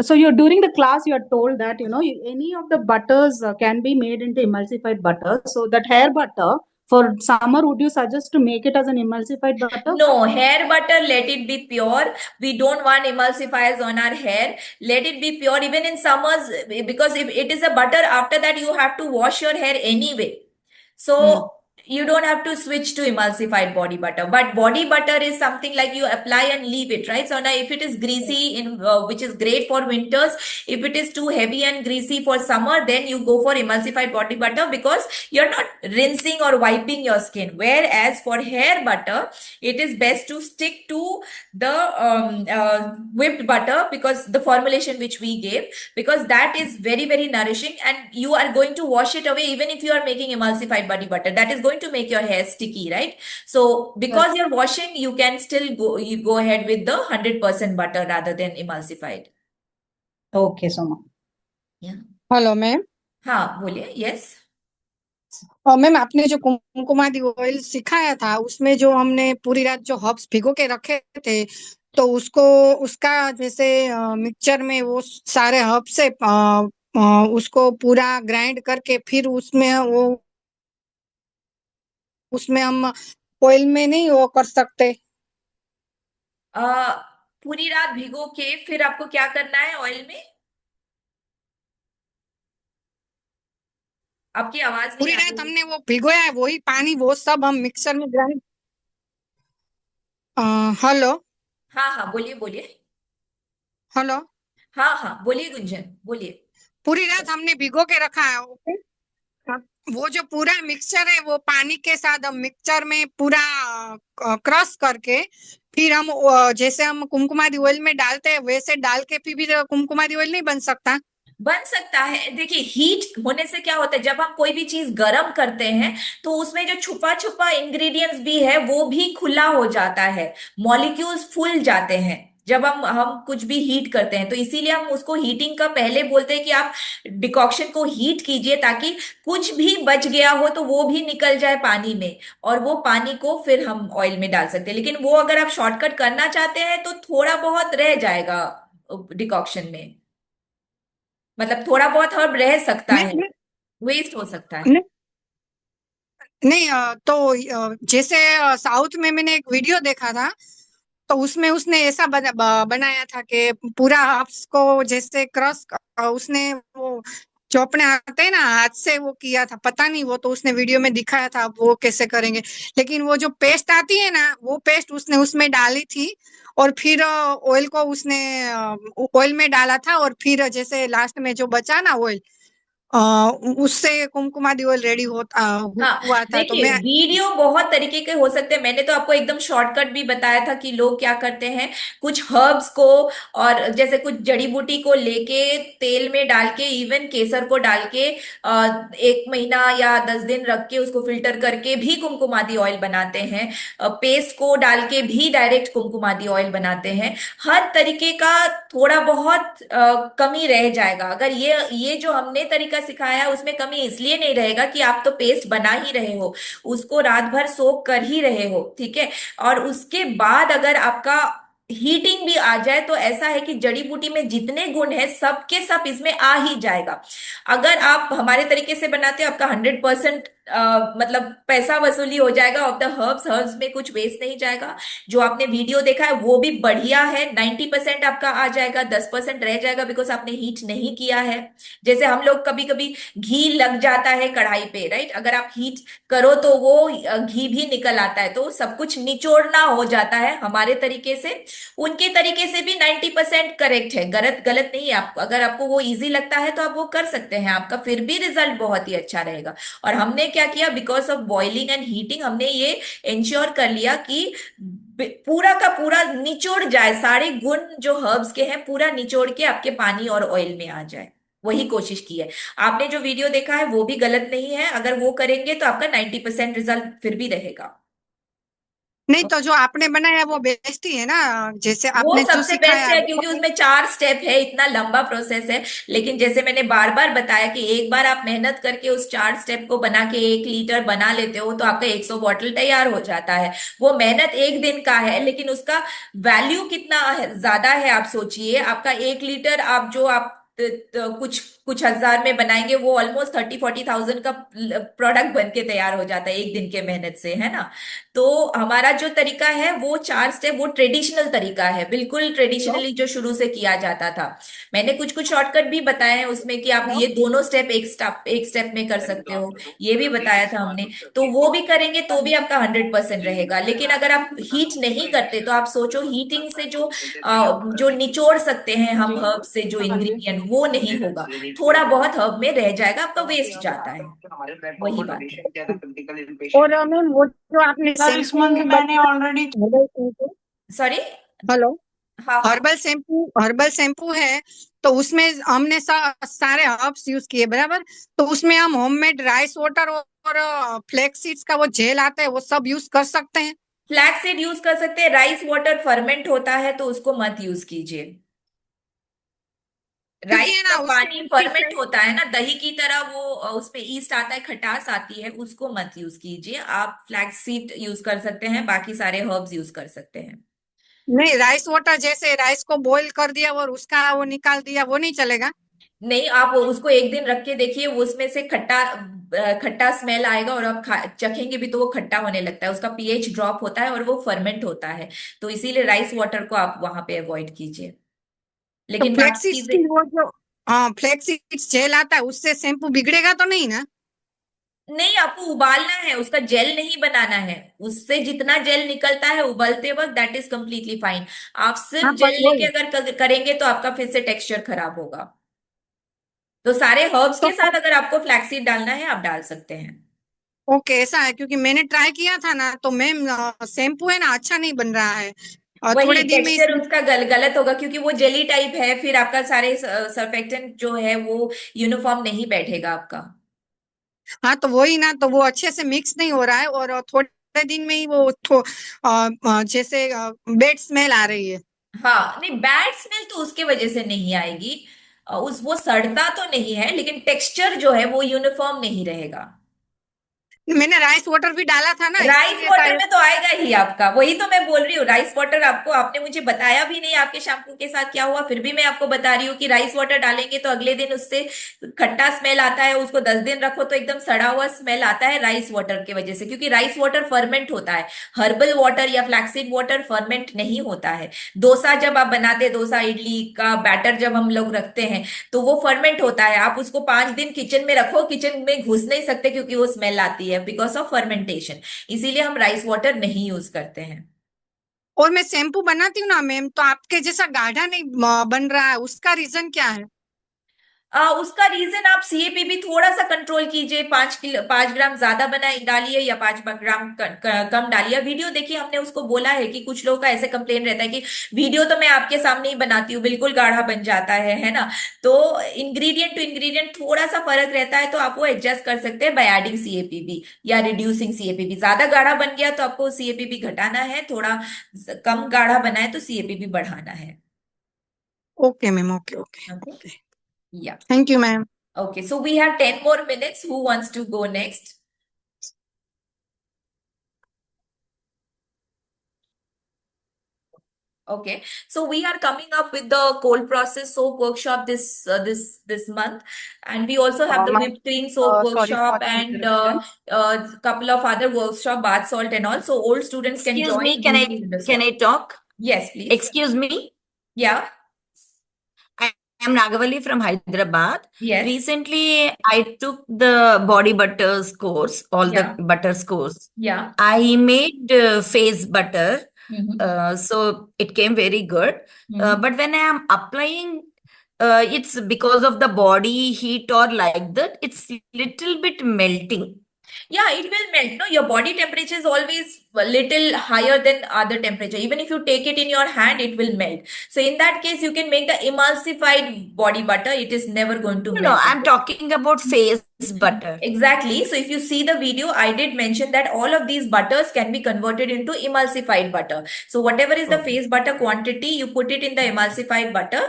so you're during the class you are told that any of the butters can be made into emulsified butter. So that hair butter for summer, would you suggest to make it as an emulsified butter? No, hair butter, let it be pure. We don't want emulsifiers on our hair. Let it be pure, even in summers, because if it is a butter, after that you have to wash your hair anyway. So you don't have to switch to emulsified body butter. But body butter is something like you apply and leave it, right? So now if it is greasy, which is great for winters, if it is too heavy and greasy for summer, then you go for emulsified body butter because you're not rinsing or wiping your skin. Whereas for hair butter, it is best to stick to the whipped butter, because the formulation which we gave, because that is very, very nourishing, and you are going to wash it away even if you are making emulsified body butter. That is going to make your hair sticky, right? So because you're washing, you can still go ahead with the 100% butter rather than emulsified. Okay, Soma. Yeah. Hello ma'am. हाँ बोलिए। Yes. और ma'am आपने जो Kumkumadi oil सिखाया था उसमें जो हमने पूरी रात जो हर्ब्स भिगो के रखे थे, तो उसका जैसे मिक्सचर में वो सारे हर्ब से उसको पूरा ग्राइंड करके फिर उसमें हम ऑयल में नहीं वो कर सकते? पूरी रात भिगो के फिर आपको क्या करना है ऑयल में? आपकी आवाज नहीं पूरी आ रात रही। हमने वो भिगोया है, वही पानी वो सब हम मिक्सर में ग्राइंड। हेलो हाँ हाँ बोलिए बोलिए। हेलो। हाँ हाँ बोलिए गुंजन, बोलिए। पूरी रात हमने भिगो के रखा है, ओके। वो जो पूरा मिक्सचर है वो पानी के साथ हम मिक्सचर में पूरा क्रश करके फिर हम जैसे हम कुमकुमादी ऑयल में डालते हैं वैसे डाल के फिर भी कुमकुमादी ऑयल नहीं बन सकता? बन सकता है। देखिए, हीट होने से क्या होता है, जब हम कोई भी चीज गर्म करते हैं तो उसमें जो छुपा छुपा इंग्रेडिएंट्स भी है वो भी खुला हो जाता है, मॉलिक्यूल्स फूल जाते हैं जब हम कुछ भी हीट करते हैं। तो इसीलिए हम उसको हीटिंग का पहले बोलते हैं कि आप डिकॉक्शन को हीट कीजिए, ताकि कुछ भी बच गया हो तो वो भी निकल जाए पानी में, और वो पानी को फिर हम ऑयल में डाल सकते हैं। लेकिन वो अगर आप शॉर्टकट करना चाहते हैं तो थोड़ा बहुत रह जाएगा डिकॉक्शन में, मतलब थोड़ा बहुत हर्ब रह सकता है, नहीं वेस्ट हो सकता है। नहीं, नहीं तो जैसे साउथ में मैंने एक वीडियो देखा था, तो उसमें उसने ऐसा बनाया था कि पूरा हर्ब्स को जैसे क्रश उसने वो चौपने आते हैं ना हाथ से वो किया था, पता नहीं वो तो उसने वीडियो में दिखाया था वो कैसे करेंगे। लेकिन वो जो पेस्ट आती है ना वो पेस्ट उसने उसमें डाली थी, और फिर ऑयल को उसने ऑयल में डाला था, और फिर जैसे लास्ट में जो बचा ना ऑयल उससे कुमकुमादी ऑयल रेडी होता हाँ हुआ था। तो देखिए, मैं वीडियो बहुत तरीके के हो सकते हैं। मैंने तो आपको एकदम शॉर्टकट भी बताया था कि लोग क्या करते हैं, कुछ हर्ब्स को और जैसे कुछ जड़ी बूटी को लेके तेल में डाल के, इवन केसर को डाल के 1 महीना या 10 दिन रख के उसको फिल्टर करके भी कुमकुमादी ऑयल बनाते हैं। पेस्ट को डाल के भी डायरेक्ट कुमकुमादी ऑयल बनाते हैं। हर तरीके का थोड़ा बहुत कमी रह जाएगा। अगर ये जो हमने तरीका सिखाया उसमें कमी इसलिए नहीं रहेगा कि आप तो पेस्ट बना ही रहे हो, उसको रात भर सोक कर ही रहे हो, ठीक है। और उसके बाद अगर आपका हीटिंग भी आ जाए तो ऐसा है कि जड़ी बूटी में जितने गुण है सब के सब इसमें आ ही जाएगा। अगर आप हमारे तरीके से बनाते हो, आपका 100% मतलब पैसा वसूली हो जाएगा ऑफ द हर्ब्स। हर्ब्स में कुछ वेस्ट नहीं जाएगा। जो आपने वीडियो देखा है वो भी बढ़िया है। 90% आपका आ जाएगा, 10% रह जाएगा बिकॉज आपने हीट नहीं किया है। जैसे हम लोग कभी कभी घी लग जाता है कढ़ाई पे, राइट, अगर आप हीट करो तो वो घी भी निकल आता है, तो सब कुछ निचोड़ना हो जाता है हमारे तरीके से। उनके तरीके से भी 90% करेक्ट है, गलत गलत नहीं है। आपको अगर आपको वो इजी लगता है तो आप वो कर सकते हैं, आपका फिर भी रिजल्ट बहुत ही अच्छा रहेगा। और हमने क्या किया, because of boiling and heating हमने ये इंश्योर कर लिया कि पूरा का पूरा निचोड़ जाए, सारे गुण जो हर्ब्स के हैं पूरा निचोड़ के आपके पानी और ऑयल में आ जाए, वही कोशिश की है। आपने जो वीडियो देखा है वो भी गलत नहीं है। अगर वो करेंगे तो आपका 90% रिजल्ट फिर भी रहेगा। नहीं, तो जो आपने बनाया वो बेस्ट ही है ना, जैसे वो आपने जो सबसे बेस्ट सिखाया है वो। क्योंकि उसमें 4 स्टेप है, इतना लंबा प्रोसेस है। लेकिन जैसे मैंने बार बार बताया कि एक बार आप मेहनत करके उस 4 स्टेप को बना के 1 लीटर बना लेते हो तो आपका 100 बॉटल तैयार हो जाता है। वो मेहनत एक दिन का है लेकिन उसका वैल्यू कितना ज्यादा है आप सोचिए। आपका 1 लीटर आप जो आप कुछ कुछ हजार में बनाएंगे वो ऑलमोस्ट 30-40 थाउजेंड का प्रोडक्ट बन के तैयार हो जाता है एक दिन के मेहनत से, है ना। तो हमारा जो तरीका है वो 4 स्टेप, वो ट्रेडिशनल तरीका है, बिल्कुल ट्रेडिशनली जो शुरू से किया जाता था। मैंने कुछ कुछ शॉर्टकट भी बताए हैं उसमें कि आप ये दोनों स्टेप एक स्टेप में कर सकते हो, ये भी बताया था हमने। तो वो भी करेंगे तो भी आपका 100% रहेगा। लेकिन अगर आप हीट नहीं करते तो आप सोचो, हीटिंग से जो निचोड़ सकते हैं हम हर्ब से जो इंग्रेडिएंट, वो नहीं होगा। थोड़ा बहुत हर्ब में रह जाएगा, आपका वेस्ट जाता है, वही बात है। और मैम वो जो आपने सर इस मंथ शैम्पू मैंने ऑलरेडी सॉरी। हेलो, हाँ हाँ। हर्बल शैम्पू है, तो उसमें हमने सारे हर्ब्स यूज किए बराबर। तो उसमें हम होममेड राइस वाटर और फ्लेक्स सीड्स का वो जेल आता है वो सब यूज कर सकते हैं। फ्लैक्स सीड यूज कर सकते हैं। राइस वाटर फर्मेंट होता है तो उसको मत यूज कीजिए। क्योंकि राइस है का ना पानी उसमें फर्मेंट होता है ना, दही की तरह वो उसमें ईस्ट आता है, खटास आती है, उसको मत यूज कीजिए। आप फ्लैक्स सीड यूज कर सकते हैं, बाकी सारे हर्ब्स यूज कर सकते हैं। नहीं, राइस वाटर जैसे राइस को बॉईल कर दिया और उसका वो निकाल दिया वो नहीं चलेगा? नहीं, आप उसको एक दिन रख के देखिए, वो उसमें से खट्टा खट्टा स्मेल आएगा और आप चखेंगे भी तो वो खट्टा होने लगता है, उसका पीएच ड्रॉप होता है और वो फर्मेंट होता है। तो इसीलिए राइस वाटर को आप वहां पे अवॉइड कीजिए, तो लेकिन फ्लेक्स बाकी सीड्स चीजें। की वो जो फ्लेक्स सीड्स जेल आता है उससे शैम्पू बिगड़ेगा तो नहीं ना? नहीं, आपको उबालना है, उसका जेल नहीं बनाना है। उससे जितना जेल निकलता है उबलते वक्त, दैट इज कंप्लीटली फाइन। आप सिर्फ हाँ, पर जेल वो लेके अगर करेंगे तो आपका फिर से टेक्सचर खराब होगा। तो सारे हर्ब्स तो के साथ अगर आपको फ्लैक्सीड डालना है आप डाल सकते हैं। ओके, ऐसा है, क्योंकि मैंने ट्राई किया था ना तो मैम शैम्पू है ना अच्छा नहीं बन रहा है, और वही थोड़े दिन में टेक्सचर इसमें। उसका गलत होगा क्योंकि वो जेली टाइप है, फिर आपका सारे सरफेक्टेंट जो है वो यूनिफॉर्म नहीं बैठेगा आपका। हाँ, तो वही ना, तो वो अच्छे से मिक्स नहीं हो रहा है और थोड़े दिन में ही वो जैसे बैड स्मेल आ रही है। हाँ नहीं, बैड स्मेल तो उसके वजह से नहीं आएगी। उस वो सड़ता तो नहीं है लेकिन टेक्सचर जो है वो यूनिफॉर्म नहीं रहेगा। मैंने राइस वाटर भी डाला था ना, राइस इसीलिए वाटर शायद। में तो आएगा ही आपका, वही तो मैं बोल रही हूँ। राइस वाटर आपको, आपने मुझे बताया भी नहीं आपके शैम्पू के साथ क्या हुआ, फिर भी मैं आपको बता रही हूँ कि राइस वाटर डालेंगे तो अगले दिन उससे खट्टा स्मेल आता है। उसको 10 दिन रखो तो एकदम सड़ा हुआ स्मेल आता है राइस वाटर की वजह से, क्योंकि राइस वाटर फर्मेंट होता है। हर्बल वाटर या फ्लैक्सीड वाटर फर्मेंट नहीं होता है। डोसा जब आप बनाते हैं, डोसा इडली का बैटर जब हम लोग रखते हैं तो वो फर्मेंट होता है। आप उसको 5 दिन किचन में रखो, किचन में घुस नहीं सकते क्योंकि वो स्मेल आती है बिकॉज ऑफ फर्मेंटेशन। इसीलिए हम राइस वाटर नहीं यूज करते हैं। और मैं शैम्पू बनाती हूँ ना मैम, तो आपके जैसा गाढ़ा नहीं बन रहा है, उसका रीजन क्या है? उसका रीजन आप सीएपीबी थोड़ा सा कंट्रोल कीजिए, 5 ग्राम ज्यादा डालिए या 5 ग्राम कम डालिए। वीडियो देखिए, हमने उसको बोला है कि कुछ लोगों का ऐसे कंप्लेन रहता है कि वीडियो तो मैं आपके सामने ही बनाती हूँ, बिल्कुल गाढ़ा बन जाता है ना। तो इंग्रेडिएंट टू इंग्रेडिएंट थोड़ा सा फर्क रहता है, तो आप वो एडजस्ट कर सकते हैं बाय एडिंग सीएपीबी या रिड्यूसिंग सीएपीबी। ज्यादा गाढ़ा बन गया तो आपको सीएपीबी घटाना है, थोड़ा कम गाढ़ा बना है तो सीएपीबी बढ़ाना है। Okay ma'am, okay okay okay, okay, या thank you ma'am. okay, so we have 10 more minutes. Who wants to go next? Okay, so we are coming up with the cold process soap workshop this month, and we also have the Ma'am, whipped cream soap sorry for workshop the and interruption. couple of other workshop, bath salt and all. So old students can Excuse join. me, can I talk? Yes, please. Excuse me, Yeah. I am Nagavali from Hyderabad. Yes. Recently, I took the body butters course, all Yeah. the butters course. Yeah. I made face butter, Mhm. so it came very good. Mhm. But when I am applying, it's because of the body heat or like that, it's little bit melting. Yeah, it will melt. No, your body temperature is always a little higher than other temperature. Even if you take it in your hand, it will melt. So in that case, you can make the emulsified body butter. It is never going to No, melt. I'm talking about face butter. Exactly. So if you see the video, I did mention that all of these butters can be converted into emulsified butter. So whatever is the Okay. face butter quantity, you put it in the emulsified butter.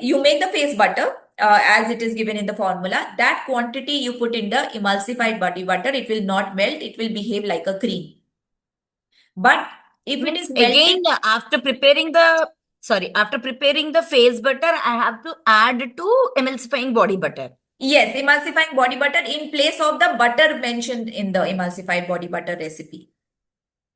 You make the face butter as it is given in the formula. That quantity you put in the emulsified body butter, it will not melt. It will behave like a cream. But if it is melting, Again, after preparing the face butter, I have to add to emulsifying body butter. yes, emulsifying body butter in place of the butter mentioned in the emulsified body butter recipe.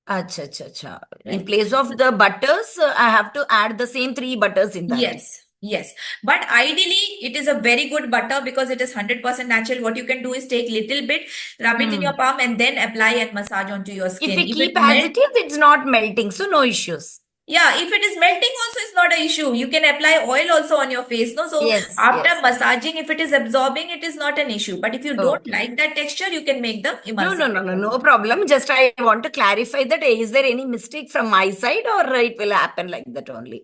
Acha, acha, acha. In Right. place of the butters, I have to add the same 3 butters in that. Yes, yes. But ideally, it is a very good butter because it is 100% natural. What you can do is take little bit, rub it in your palm, and then apply and massage onto your If skin. we If keep it as melt, it is, it's not melting, so no issues. yeah, if it is melting also, it's not an issue. You can apply oil also on your face, no? So Yes, after yes. massaging, if it is absorbing, it is not an issue. But if you don't Okay. like that texture, you can make the No emulsified. problem. Just I want to clarify that is there any mistake from my side or it will happen like that only?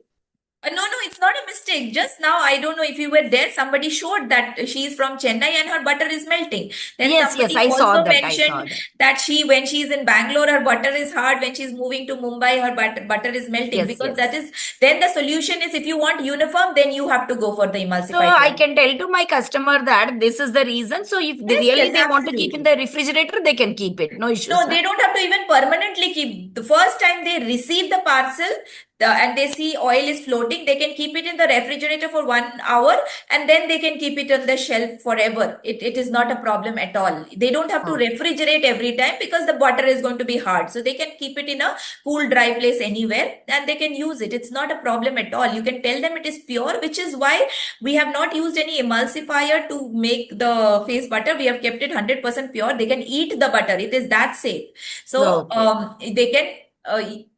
No, it's not a mistake. Just now, I don't know if you were there, somebody showed that she is from Chennai and her butter is melting. Then Yes, somebody I saw also that. I mentioned saw that. that when she is in Bangalore, her butter is hard. When she's moving to Mumbai, her butter is melting. Yes, Because yes. that is, then the solution is if you want uniform, then you have to go for the So emulsified I one. can tell to my customer that this is the reason. So if they Yes, really yes, they want to keep in absolutely. the refrigerator, they can keep it. No issues. No, they don't have to even permanently keep. The first time they receive the parcel and they see oil is floating, they can keep it in the refrigerator for 1 hour and then they can keep it on the shelf forever. It is not a problem at all. They don't have to Oh. refrigerate every time because the butter is going to be hard. So they can keep it in a cool, dry place anywhere and they can use it. It's not a problem at all. You can tell them it is pure, which is why we have not used any emulsifier to make the face butter. We have kept it 100% pure. They can eat the butter. It is that safe. So Okay. they can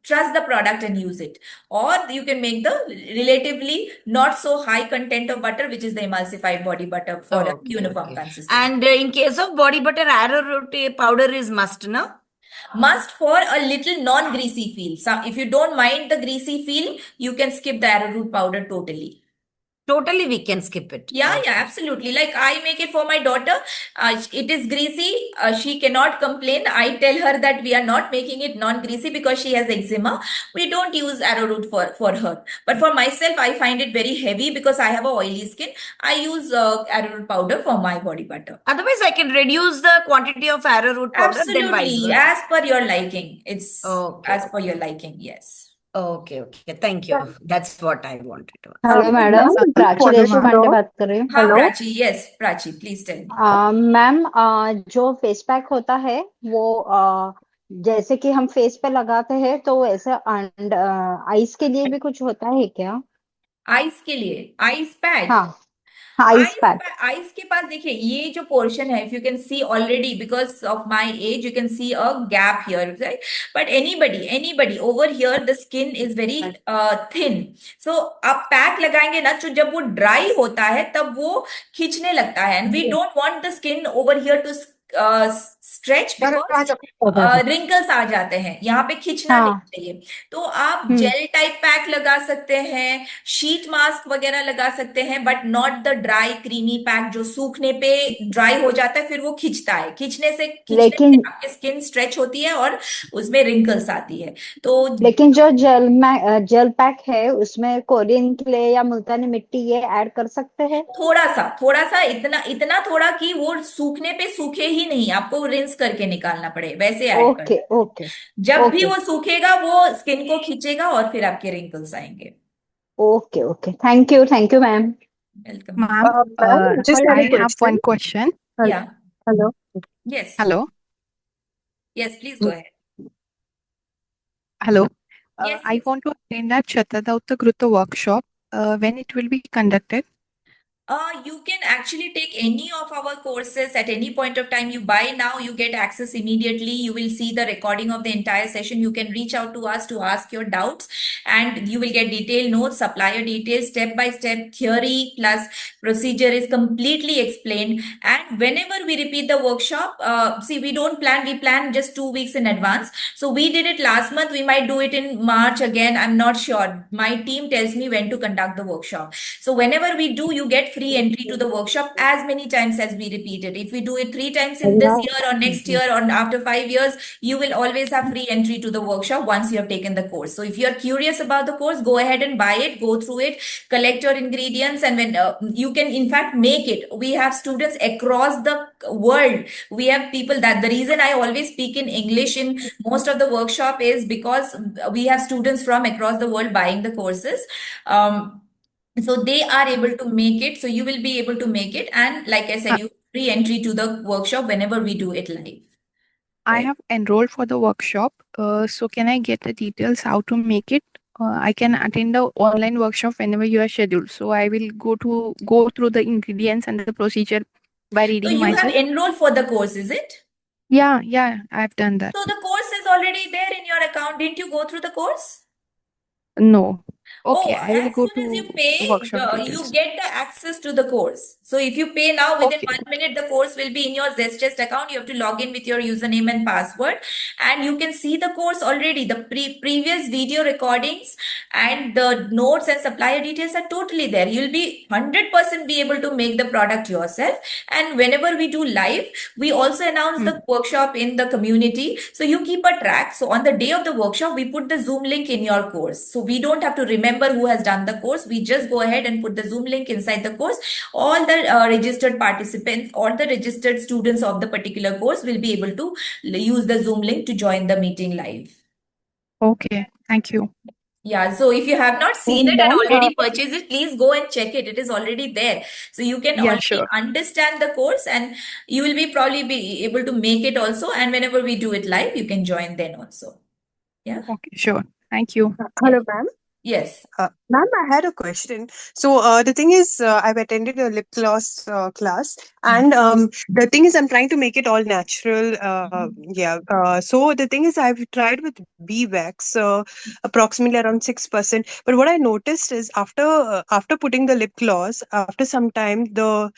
trust the product and use it. Or you can make the relatively not so high content of butter, which is the emulsified body butter for a Okay, uniform okay. consistency. And in case of body butter, arrowroot powder is must, no? Must for a little non-greasy feel. So if you don't mind the greasy feel, you can skip the arrowroot powder totally. Totally, we can skip it. Yeah, Okay. absolutely. Like I make it for my daughter. It is greasy. She cannot complain. I tell her that we are not making it non-greasy because she has eczema. We don't use arrowroot for her. But for myself, I find it very heavy because I have a oily skin. I use arrowroot powder for my body butter. Otherwise, I can reduce the quantity of arrowroot powder, then vice Absolutely, versa. as per your liking. It's Okay. as per your liking. Yes. Okay. Thank you. That's what I wanted to ask. Hello madam, Prachi Deshpande बात कर रही हूँ. हाँ hello Prachi, yes, Prachi, please tell me. Ma'am, जो face pack होता है वो जैसे कि हम फेस पे लगाते हैं तो ऐसा आइस के लिए भी कुछ होता है क्या? आइस के लिए आइस पैक? हाँ Ice pack. आइस के पास देखिए ये जो पोर्शन है, if you can see already because of my age you can see a gap here, right? But anybody over here the skin is very thin, so आप pack लगाएंगे ना, तो जब वो ड्राई होता है तब वो खींचने लगता है, and we don't want the skin over here to stretch because wrinkles आ जाते हैं, यहाँ पे खींचना नहीं हाँ चाहिए। तो आप जेल टाइप पैक लगा सकते हैं, शीट मास्क वगैरह लगा सकते हैं, but not the dry creamy pack जो सूखने पे ड्राई हो जाता है, फिर वो खींचता है, खींचने से लेकिन आपकी स्किन स्ट्रेच होती है और उसमें रिंकल्स आती है। तो लेकिन जो जेल पैक है उसमें कोरियन क्ले या मुल्तानी मिट्टी ये ऐड कर सकते हैं? थोड़ा सा इतना थोड़ा कि वो सूखने पे सूखे ही नहीं, आपको रिंस करके निकालना पड़े, वैसे ऐड कर ओके सकते हैं। ओके जब भी ओके वो सूखेगा वो स्किन को खींचेगा और फिर आपके रिंकल्स आएंगे। Okay okay, thank you ma'am. Welcome. Ma'am, just I one have one question. question. या Hello. Yes Hello. Yes please go ahead. Hello. Yes, I yes. want to attend that Shatadauta Gruta workshop. When it will be conducted? You can actually take any of our courses at any point of time. You buy now, you get access immediately. You will see the recording of the entire session. You can reach out to us to ask your doubts, and you will get detailed notes, supplier details, step by step theory plus procedure is completely explained. And whenever we repeat the workshop, see, we don't plan, we plan just 2 weeks in advance. So we did it last month. We might do it in March again. I'm not sure. My team tells me when to conduct the workshop. So whenever we do, you get free entry to the workshop as many times as we repeat it. If we do it 3 times in this year or next year or after 5 years, you will always have free entry to the workshop once you have taken the course. So if you are curious about the course, go ahead and buy it, go through it, collect your ingredients, and when you can in fact make it. We have students across the world. We have people, that the reason I always speak in English in most of the workshop is because we have students from across the world buying the courses. So they are able to make it, so you will be able to make it, and like I said, you free entry to the workshop whenever we do it live. I Right. have enrolled for the workshop. So can I get the details how to make it? I can attend the online workshop whenever you are scheduled. So I will go through the ingredients and the procedure by So reading you have myself. enrolled for the course, is it? Yeah, I've done that. So the course is already there in your account. Didn't you go through the course? No. Okay, Oh, I will as go soon as you to pay, workshop you details. get the access to the course. So if you pay now, within Okay. 1 minute, the course will be in your Zestchest account. You have to log in with your username and password, and you can see the course already. The previous video recordings and the notes and supplier details are totally there. You'll be 100% be able to make the product yourself. And whenever we do live, we also announce the workshop in the community. So you keep a track. So on the day of the workshop, we put the Zoom link in your course. So we don't have to remember who has done the course. We just go ahead and put the Zoom link inside the course. All the registered participants or the registered students of the particular course will be able to use the Zoom link to join the meeting live. Okay, thank you. Yeah, so if you have not seen it and Ma'am, already purchased it, please go and check it. It is already there. So you can Yeah, already sure. understand the course, and you will probably be able to make it also. And whenever we do it live, you can join then also. Yeah. Okay, sure. Thank you. Hello, ma'am. Yes. Ma'am, I had a question. So the thing is, I've attended a lip gloss class, and the thing is, I'm trying to make it all natural. So the thing is, I've tried with bee wax, approximately around 6%. But what I noticed is, after putting the lip gloss, after some time, the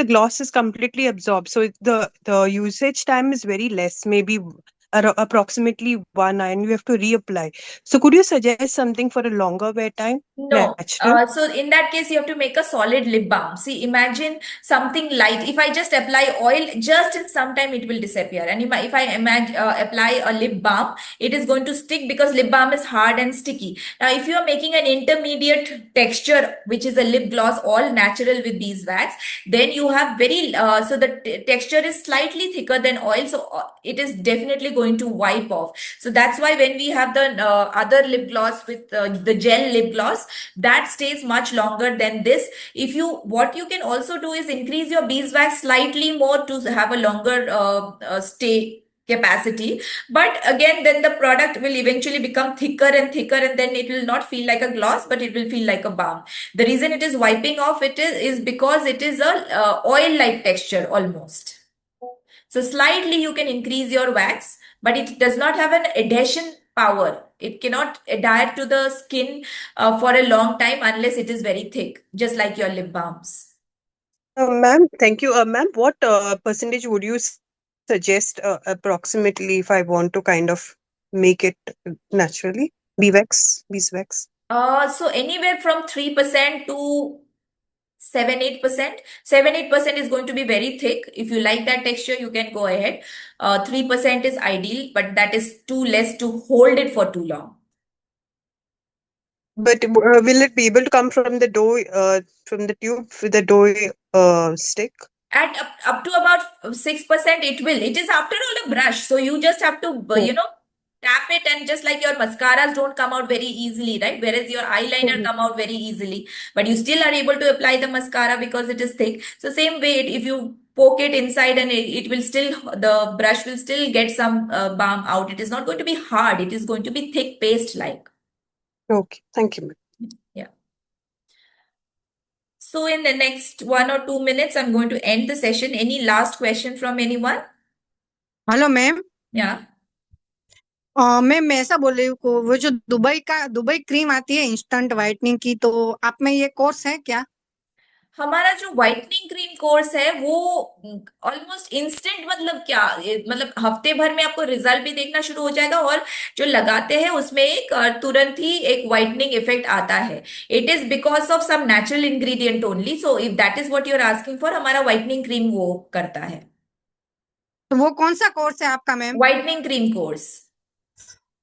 gloss is completely absorbed. So the usage time is very less, maybe approximately 1 hour, and you have to reapply. So could you suggest something for a longer wear time? No. Natural? So in that case, you have to make a solid lip balm. See, imagine something light. If I just apply oil, just in some time it will disappear. And if I apply a lip balm, it is going to stick because lip balm is hard and sticky. Now, if you are making an intermediate texture, which is a lip gloss, all natural with beeswax, then you have so the texture is slightly thicker than oil. So it is definitely going to wipe off. So that's why when we have the other lip gloss with the gel lip gloss, that stays much longer than this. What you can also do is increase your beeswax slightly more to have a longer stay capacity. But again, then the product will eventually become thicker and thicker, and then it will not feel like a gloss, but it will feel like a balm. The reason it is wiping off is because it is a oil-like texture almost. So slightly you can increase your wax, but it does not have an adhesion power. It cannot adhere to the skin for a long time unless it is very thick, just like your lip balms. Ma'am, thank you. Ma'am, what percentage would you suggest approximately if I want to kind of make it naturally? Beeswax? So anywhere from 3% to 7-8%. 7-8% is going to be very thick. If you like that texture, you can go ahead. 3% is ideal, but that is too less to hold it for too long. But will it be able to come from the dough, from the tube with the dough stick? At up to about 6%, it will. It is after all a brush, so you just have to, tap it, and just like your mascaras don't come out very easily, right? Whereas your eyeliner come out very easily, but you still are able to apply the mascara because it is thick. So same way, if you poke it inside, and it will still, the brush will still get some balm out. It is not going to be hard. It is going to be thick paste like. Okay, thank you, ma'am. Yeah. So in the next 1 or 2 minutes, I'm going to end the session. Any last question from anyone? Hello ma'am, Yeah. Ma'am मैं ऐसा बोल रही हूँ को वो जो Dubai cream आती है इंस्टेंट वाइटनिंग की, तो आप में ये कोर्स है क्या? हमारा जो व्हाइटनिंग क्रीम कोर्स है वो ऑलमोस्ट इंस्टेंट, मतलब क्या, मतलब हफ्ते भर में आपको रिजल्ट भी देखना शुरू हो जाएगा, और जो लगाते हैं उसमें एक तुरंत ही एक व्हाइटनिंग इफेक्ट आता है. It is because of some natural ingredient only. So if that is what you are asking for, हमारा व्हाइटनिंग क्रीम वो करता है. तो वो कौन सा कोर्स है आपका ma'am? Whitening cream course.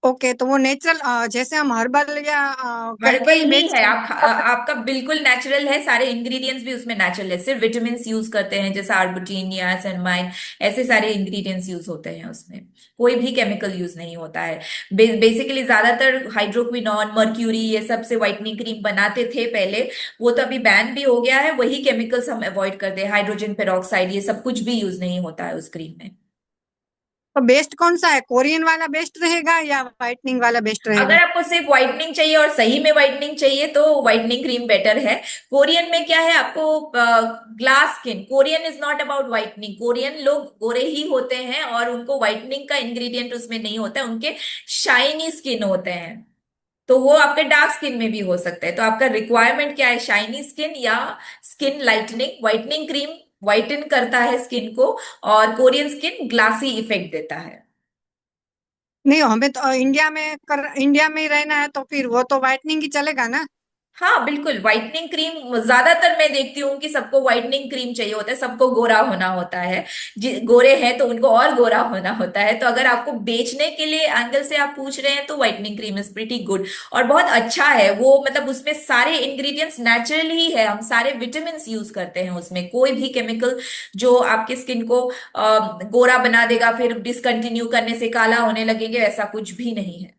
Okay, तो वो नेचुरल, जैसे हम हर्बल या हर्बल कई ही मेडिसिन है. आपका बिल्कुल नेचुरल है. सारे इंग्रेडिएंट्स भी उसमें नेचुरल है. सिर्फ विटामिन यूज करते हैं, जैसे आर्बुटिन, नियासिनामाइड, ऐसे सारे इंग्रेडिएंट्स यूज होते हैं उसमें. कोई भी केमिकल यूज नहीं होता है. बेसिकली ज्यादातर हाइड्रोक्विनॉन, मर्क्यूरी, ये सब से व्हाइटनिंग क्रीम बनाते थे पहले. वो तो अभी बैन भी हो गया है. वही केमिकल्स हम अवॉइड करते हैं. हाइड्रोजन पेरोक्साइड, ये सब कुछ भी यूज नहीं होता है उस क्रीम में. तो बेस्ट कौन सा है? कोरियन वाला बेस्ट रहेगा या व्हाइटनिंग वाला बेस्ट रहेगा? अगर आपको सिर्फ व्हाइटनिंग चाहिए और सही में व्हाइटनिंग चाहिए तो व्हाइटनिंग क्रीम बेटर है. कोरियन में क्या है, आपको glass skin. Korean is not about whitening. Korean लोग गोरे ही होते हैं और उनको व्हाइटनिंग का इंग्रेडिएंट उसमें नहीं होता है. उनके शाइनी स्किन होते हैं, तो वो आपके डार्क स्किन में भी हो सकता है. तो आपका रिक्वायरमेंट क्या है, शाइनी स्किन या स्किन लाइटनिंग? व्हाइटनिंग क्रीम व्हाइटन करता है स्किन को, और कोरियन स्किन ग्लासी इफेक्ट देता है. नहीं, हमें तो इंडिया में ही रहना है, तो फिर वो तो व्हाइटनिंग ही चलेगा ना? हाँ बिल्कुल. व्हाइटनिंग क्रीम ज्यादातर मैं देखती हूँ कि सबको व्हाइटनिंग क्रीम चाहिए होता है. सबको गोरा होना होता है. गोरे हैं तो उनको और गोरा होना होता है. तो अगर आपको बेचने के लिए एंगल से आप पूछ रहे हैं तो whitening cream is pretty good और बहुत अच्छा है वो. मतलब उसमें सारे इंग्रेडिएंट्स नेचुरल ही है. हम सारे विटामिन यूज करते हैं उसमें. कोई भी केमिकल जो आपके स्किन को गोरा बना देगा, फिर डिसकंटिन्यू करने से काला होने लगेंगे, ऐसा कुछ भी नहीं है.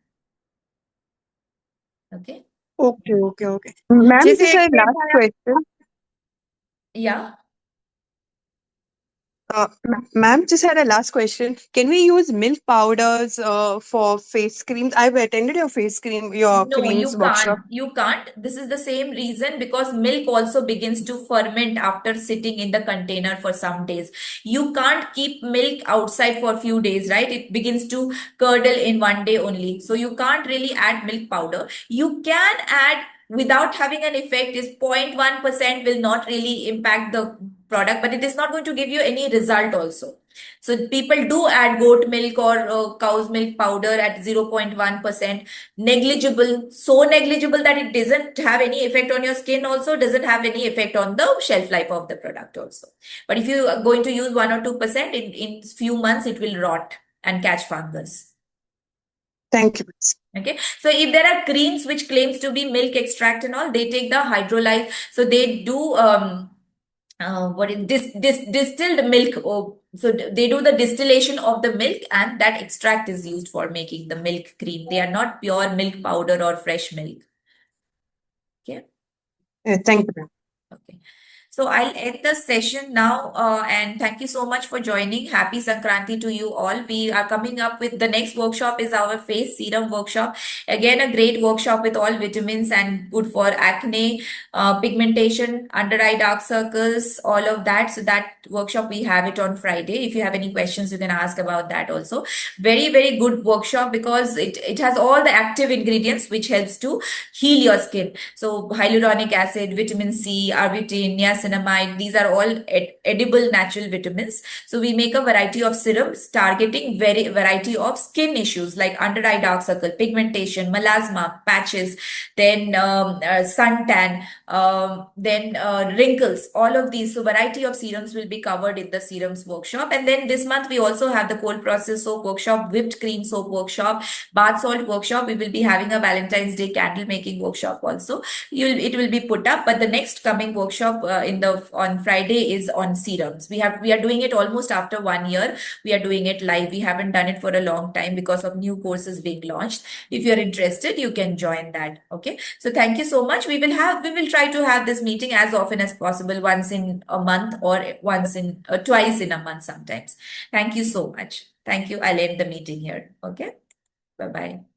ओके. ओके. Ma'am, जैसे just एक a last पेट आया, question. या Ma'am, just had a last question. Can we use milk powders for face creams? I've attended your No, creams workshop. You can't. This is the same reason, because milk also begins to ferment after sitting in the container for some days. You can't keep milk outside for a few days, right? It begins to curdle in one day only. So you can't really add milk powder. You can add without having an effect. Is 0.1% will not really impact the product, but it is not going to give you any result also. So people do add goat milk or cow's milk powder at 0.1%. Negligible, so negligible that it doesn't have any effect on your skin, also doesn't have any effect on the shelf life of the product also. But if you are going to use 1 or 2%, in few months it will rot and catch fungus. Thank you. Okay, so if there are creams which claims to be milk extract and all, they take the hydrolyze. So they do what is this distilled milk. So they do the distillation of the milk, and that extract is used for making the milk cream. They are not pure milk powder or fresh milk. Okay. Thank you. Okay. So I'll end the session now, and thank you so much for joining. Happy Sankranti to you all. We are coming up with the next workshop is our face serum workshop. Again, a great workshop with all vitamins and good for acne, pigmentation, under eye dark circles, all of that. So that workshop we have it on Friday. If you have any questions, you can ask about that also. Very, very good workshop because it has all the active ingredients which helps to heal your skin. So hyaluronic acid, vitamin C, arbutin, niacinamide, these are all edible natural vitamins. So we make a variety of serums targeting variety of skin issues like under eye dark circle, pigmentation, melasma, patches, then suntan, then wrinkles, all of these. So variety of serums will be covered in the serums workshop. And then this month we also have the cold process soap workshop, whipped cream soap workshop, bath salt workshop. We will be having a Valentine's Day candle making workshop also. It will be put up, but the next coming workshop on Friday is on serums. We are doing it almost after 1 year. We are doing it live. We haven't done it for a long time because of new courses being launched. If you're interested, you can join that. Okay. So thank you so much. We will try to have this meeting as often as possible, once in a month or twice in a month sometimes. Thank you so much. Thank you. I'll end the meeting here. Okay. Bye-bye.